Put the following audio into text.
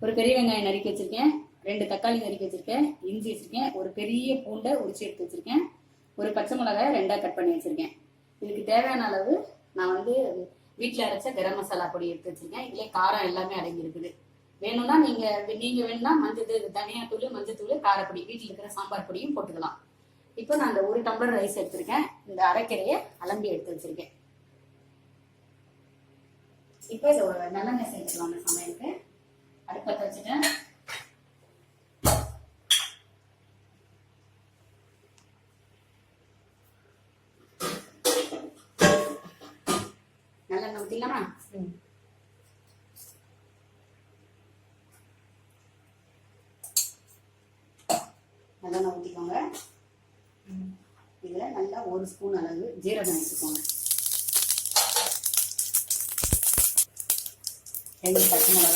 ஒரு பெரிய வெங்காயம் நறுக்கி வச்சிருக்கேன், 2 தக்காளி நறுக்கி வச்சிருக்கேன், இஞ்சி வச்சிருக்கேன், ஒரு பெரிய பூண்டை உரிச்சு எடுத்து வச்சிருக்கேன், ஒரு பச்சை மிளகாய் 2ஆ கட் பண்ணி வச்சிருக்கேன். இதுக்கு தேவையான அளவு நான் வந்து வீட்டில் அரைச்ச கரம் மசாலா பொடி எடுத்து வச்சிருக்கேன். இதுல காரம் எல்லாமே அடங்கி இருக்குது. வேணும்னா நீங்க வேணும்னா தனியாத்தூள், மஞ்சத்தூள், காரப்பொடி, வீட்டில் இருக்கிற சாம்பார் பொடியும் போட்டுக்கலாம். இப்போ நான் அந்த 1 டம்ளர் ரைஸ் எடுத்திருக்கேன். இந்த அரைக்கரையை அலம்பி எடுத்து வச்சிருக்கேன். இப்போ இதை ஒரு நல்லெண்ணெய் சேர்த்துக்கலாம். அந்த சமையலுக்கு அடுப்பத்தை வச்சுட்டேன். நல்லெண்ணெய் ஊற்றிடலாமா? நல்லெண்ணெய் ஊற்றிக்கோங்க. இதில் நல்லா 1 ஸ்பூன் அளவு ஜீரகம் எடுத்துக்கோங்க. 2 பச்சை மிளகாய்,